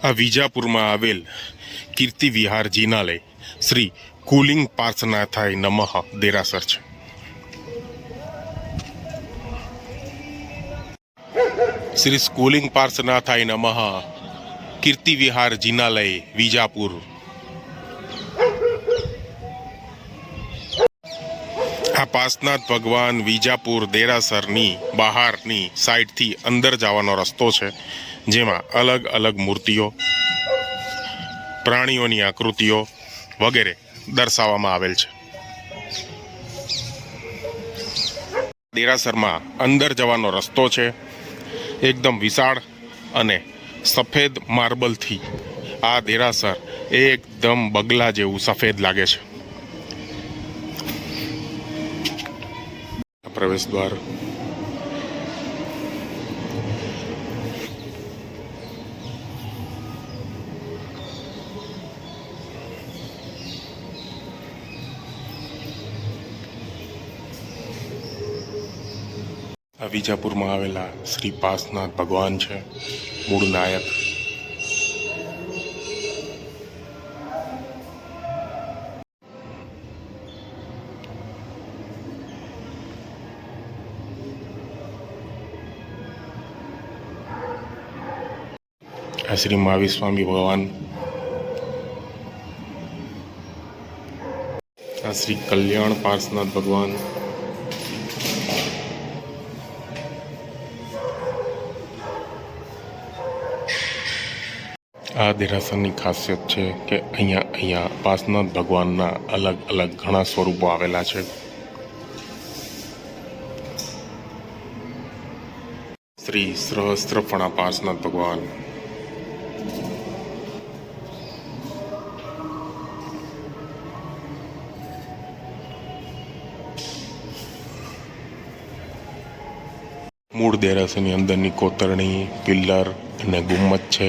આ વિજાપુરમાં આવેલ કીર્તિ વિહાર જિનાલય શ્રી કુલિંગ પાર્શ્વનાથાય નમઃ દેરાસર છે. શ્રી સ્કૂલિંગ પાર્શ્વનાથાય નમઃ કીર્તિ વિહાર જિનાલય વિજાપુર. આ પાર્શ્વનાથ ભગવાન વિજાપુર દેરાસરની બહારની સાઈડથી અંદર જવાનો રસ્તો છે, જેમાં અલગ અલગ મૂર્તિઓ, પ્રાણીઓની આકૃતિઓ વગેરે દર્શાવવામાં આવેલ છે. દેરાસરમાં અંદર જવાનો રસ્તો છે. એકદમ વિશાળ અને સફેદ માર્બલથી આ દેરાસર એકદમ બગલા જેવું સફેદ લાગે છે. પ્રવેશ દ્વાર. આ વિજાપુરમાં આવેલા શ્રી પાર્શ્વનાથ ભગવાન છે, મૂળ નાયક. આ શ્રી મહાવીર સ્વામી ભગવાન. આ શ્રી કલ્યાણ પાર્શ્વનાથ ભગવાન. આ દેરાસરની ખાસિયત છે કે અહીંયા પાર્શ્વનાથ ભગવાનના અલગ અલગ ઘણા સ્વરૂપો આવેલા છે. શ્રી સહસ્ત્રફણા પાર્શ્વનાથ ભગવાન. મૂળ દેરાસરની અંદરની કોતરણી, પિલ્લર અને ગુમ્મત છે.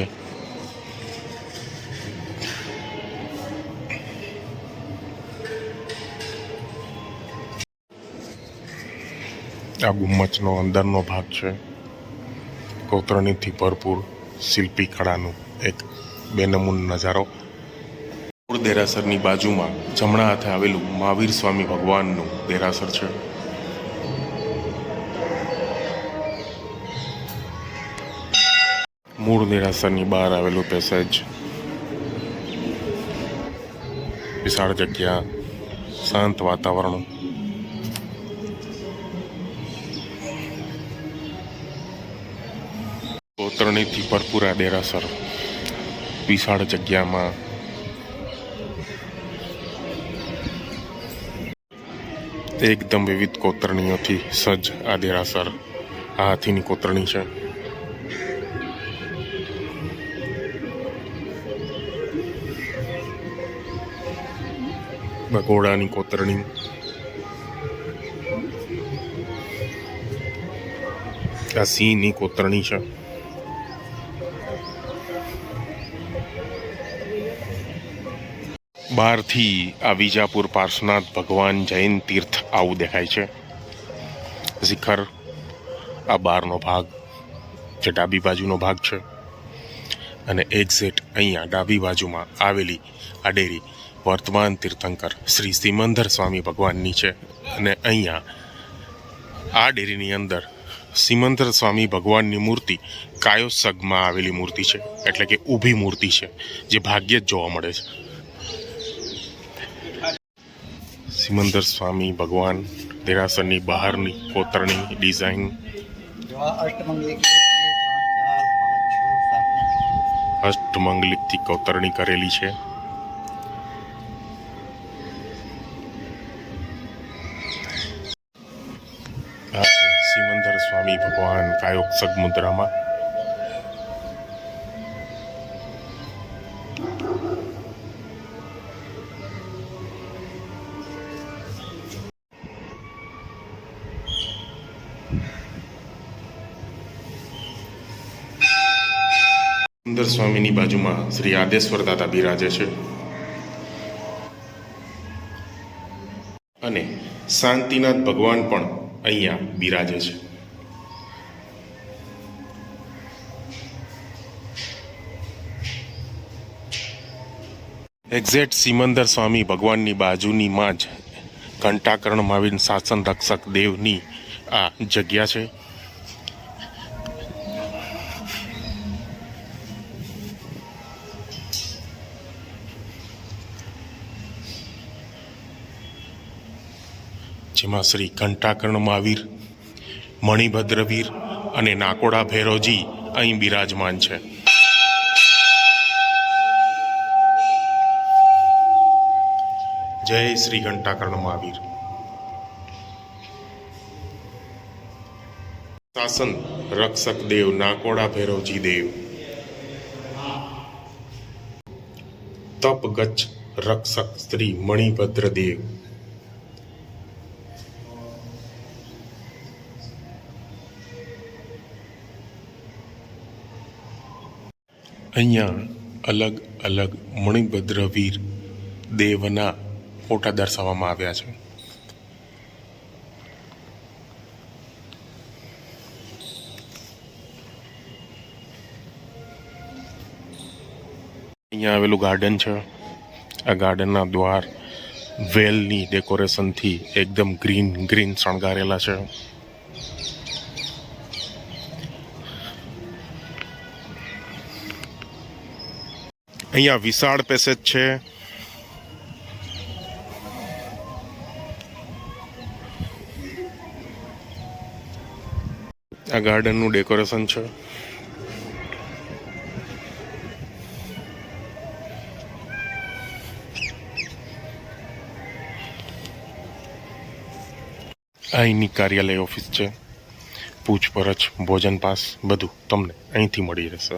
આ ગુમ્મચનો અંદરનો ભાગ છે. કોતરણીથી ભરપૂર શિલ્પી કળાનું એક બેનમૂન નજારો. મૂળ દેરાસરની બાજુમાં જમણા હાથે આવેલું મહાવીર સ્વામી ભગવાનનું દેરાસર છે. મૂળ દેરાસરની બહાર આવેલું પેસેજ. વિશાળ જગ્યા, શાંત વાતાવરણ. કોતરણીથી ભરપૂર આ દેરાસર વિશાળ જગ્યામાં એકદમ વિવિધ કોતરણીઓથી સજ્જ આ દેરાસર. આ હાથીની કોતરણી છે. બગોડાની કોતરણી. આ સિંહની કોતરણી છે. બહારથી આ વિજાપુર પાર્શ્વનાથ ભગવાન જૈન તીર્થ આવું દેખાય છે. શિખર આ બહારનો ભાગ, જે ડાબી બાજુનો ભાગ છે. અને એક્ઝેક્ટ અહીંયા ડાબી બાજુમાં આવેલી આ ડેરી વર્તમાન તીર્થંકર શ્રી સિમંદર સ્વામી ભગવાનની છે. અને અહીંયા આ ડેરીની અંદર સિમંદર સ્વામી ભગવાનની મૂર્તિ કાયોસગમાં આવેલી મૂર્તિ છે, એટલે કે ઊભી મૂર્તિ છે, જે ભાગ્યે જ જોવા મળે છે. સિમંદર સ્વામી ભગવાન દેરાસરની બહારની કોતરણી ડિઝાઇન. અષ્ટમંગલિકથી કોતરણી કરેલી છે. આ છે સિમંદર સ્વામી ભગવાન કાયોત્સગ મુદ્રામાં. સિમંદર સ્વામીની બાજુમાં શ્રી આદેશ્વર દાદા બિરાજે છે. અને શાંતિનાથ ભગવાન પણ અહીંયા બિરાજે છે. એક્ઝેક્ટ સિમંદર સ્વામી ભગવાનની બાજુની માં જ ઘંટાકર્ણ મહાવીર શાસન રક્ષક દેવની આ જગ્યા છે. જેમાં શ્રી ઘંટાકર્ણ મહાવીર, મણિભદ્રવીર અને નાકોડા ભૈરવજી અહીં બિરાજમાન છે. જય શ્રી ઘંટાકર્ણ મહાવીર. શાસન રક્ષક દેવ નાકોડા ભૈરવજી દેવ. તપ ગચ્છ રક્ષક શ્રી મણિભદ્ર દેવ. અહીંયા અલગ અલગ મણિભદ્ર વીર દેવના ફોટા દર્શાવવામાં આવ્યા છે. અહીંયા આવેલું ગાર્ડન છે. આ ગાર્ડનના દ્વાર વેલની ડેકોરેશનથી એકદમ ગ્રીન ગ્રીન શણગારેલા છે. અહીંયા વિશાળ પેસેજ છે. આ ગાર્ડનનું ડેકોરેશન છે. અહીંની કાર્યાલય ઓફિસ છે. પૂછપરછ, ભોજન પાસ બધું તમને અહીંથી મળી રહેશે.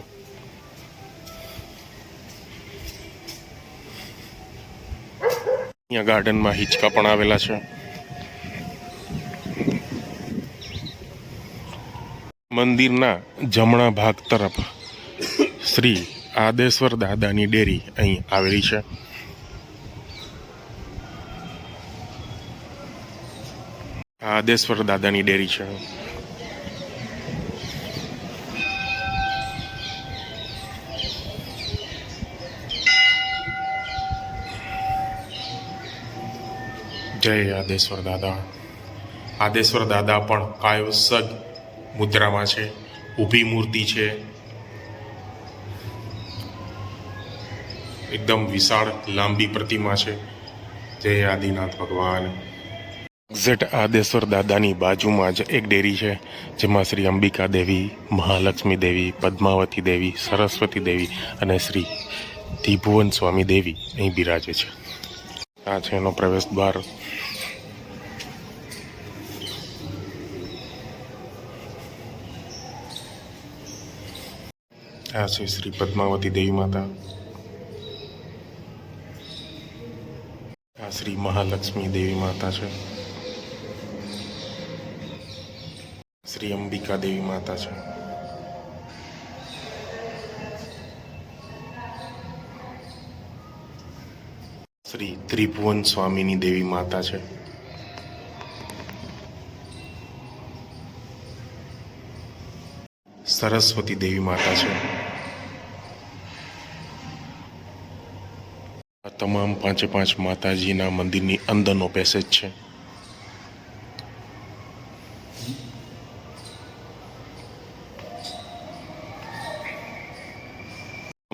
અહીંયા ગાર્ડનમાં હિંચકા પણ આવેલા છે. મંદિરના જમણા ભાગ તરફ શ્રી આદેશ્વર દાદાની ડેરી અહીં આવેલી છે. આદેશ્વર દાદાની ડેરી છે. જય આદેશ્વર દાદા. આદેશ્વર દાદા પણ કાયોસગ મુદ્રામાં છે. ઊભી મૂર્તિ છે. એકદમ વિશાળ લાંબી પ્રતિમા છે. જય આદિનાથ ભગવાન. એક્ઝેક્ટ આદેશ્વર દાદાની બાજુમાં જ એક ડેરી છે, જેમાં શ્રી અંબિકા દેવી, મહાલક્ષ્મી દેવી, પદ્માવતી દેવી, સરસ્વતી દેવી અને શ્રી ત્રિભુવન સ્વામી દેવી અહીં બિરાજે છે. આ છે એનો પ્રવેશ દ્વાર. આ છે શ્રી પદ્માવતી દેવી માતા. આ શ્રી મહાલક્ષ્મી દેવી માતા છે. શ્રી અંબિકા દેવી માતા છે. શ્રી ત્રિભુવન સ્વામીની દેવી માતા છે. સરસ્વતી દેવી માતા છે. આ તમામ પાંચે પાંચ માતાજીના મંદિરની અંદરનો પેસેજ છે.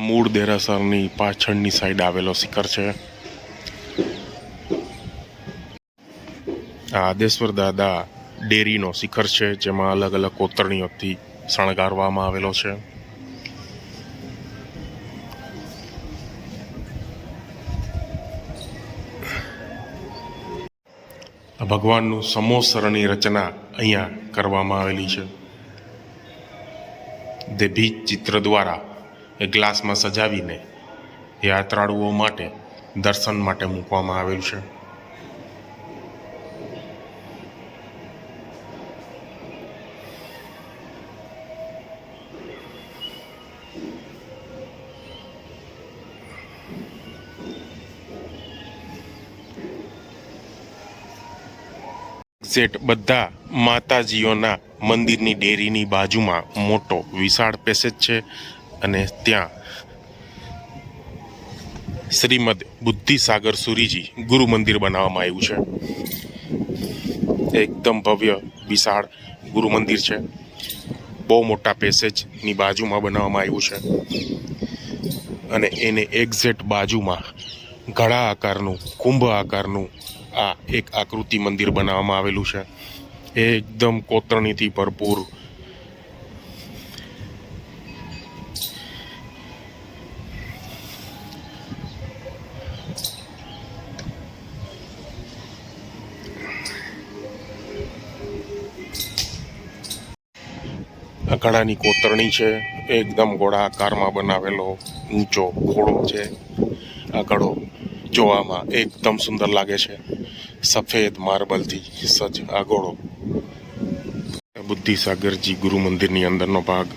મૂળ દેરાસરની પાછળની સાઈડ આવેલો શિખર છે. આ આદેશ્વર દાદા ડેરીનો શિખર છે, જેમાં અલગ અલગ કોતરણીઓથી શણગારવામાં આવેલો છે. ભગવાનનું સમોસરની રચના અહીંયા કરવામાં આવેલી છે. તે ભીત ચિત્ર દ્વારા એ ગ્લાસમાં સજાવીને યાત્રાળુઓ માટે દર્શન માટે મૂકવામાં આવેલું છે. એક્ઝેક્ટ બધા માતાજીઓના મંદિરની ડેરીની બાજુમાં મોટો વિશાળ પેસેજ છે અને ત્યાં શ્રીમદ બુદ્ધિસાગર સુરીજી ગુરુ મંદિર બનાવવામાં આવ્યું છે. એકદમ ભવ્ય વિશાળ ગુરુ મંદિર છે. બહુ મોટા પેસેજની બાજુમાં બનાવવામાં આવ્યું છે અને એને એક્ઝેક્ટ બાજુમાં ઘડા આકારનું કુંભ આકારનું આ એક આકૃતિ મંદિર બનાવવામાં આવેલું છે. એકદમ કોતરણીથી ભરપૂર. આ ઘડાની કોતરણી છે. એકદમ ગોળાકારમાં બનાવેલો ઊંચો ઘોડો છે. આ ઘડો જોવામાં એકદમ સુંદર લાગે છે. સફેદ માર્બલથી સજ્જ આ ઘોડો બુદ્ધિસાગરજી ગુરુ મંદિરની અંદરનો ભાગ.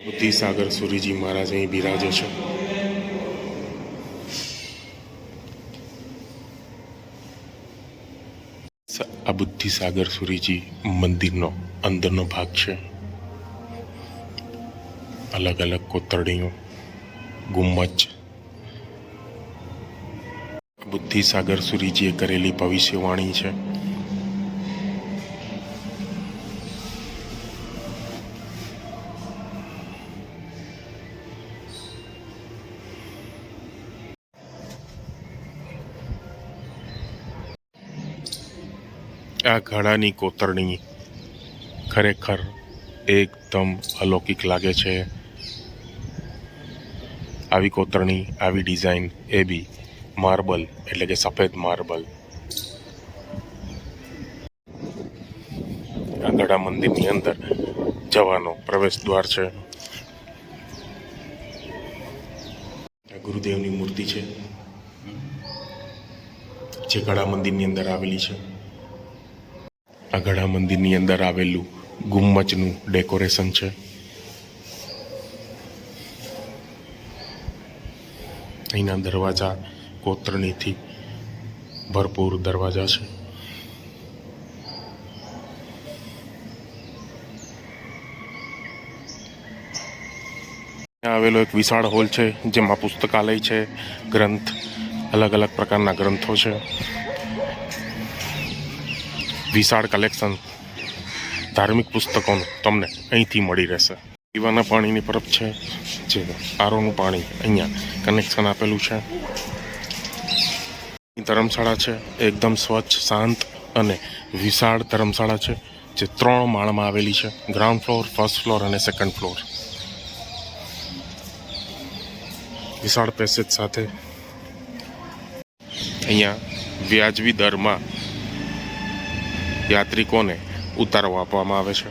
બુદ્ધિસાગર સુરીજી મહારાજ અહીં બિરાજે છે. આ બુદ્ધિસાગર સુરીજી મંદિરનો અંદરનો ભાગ છે. અલગ અલગ કોતરણીઓ, ગુમ્મજ. બુદ્ધિસાગર સુરીજીએ કરેલી ભવિષ્યવાણી છે. આ ઘડાની કોતરણી ખરેખર એકદમ અલૌકિક લાગે છે. આવી કોતરણી, આવી ડિઝાઇન, એ બી માર્બલ એટલે કે સફેદ માર્બલ. આ ઘડા મંદિરની અંદર જવાનો પ્રવેશ દ્વાર છે. આ ગુરુદેવની મૂર્તિ છે જે ઘડા મંદિરની અંદર આવેલી છે. આ ઘડા મંદિરની અંદર આવેલું ગુમ્મજનું ડેકોરેશન છે. અહીંના દરવાજા કોતરણીથી ભરપૂર દરવાજા છે. ત્યાં આવેલો એક વિશાળ હોલ છે જેમાં પુસ્તકાલય છે, ગ્રંથ, અલગ અલગ પ્રકારના ગ્રંથો છે. વિશાળ કલેક્શન ધાર્મિક પુસ્તકોનું તમને અહીંથી મળી રહેશે. પીવાના પાણીની પરબ છે જે આરોનું પાણી અહીંયા કનેક્શન આપેલું છે. ધર્મશાળા છે, એકદમ સ્વચ્છ, શાંત અને વિશાળ ધર્મશાળા છે જે 3 માળમાં આવેલી છે. ગ્રાઉન્ડ ફ્લોર, ફર્સ્ટ ફ્લોર અને સેકન્ડ ફ્લોર. વિશાળ પેસેજ સાથે અહીંયા વ્યાજબી દરમાં યાત્રિકોને ઉતારો આપવામાં આવે છે.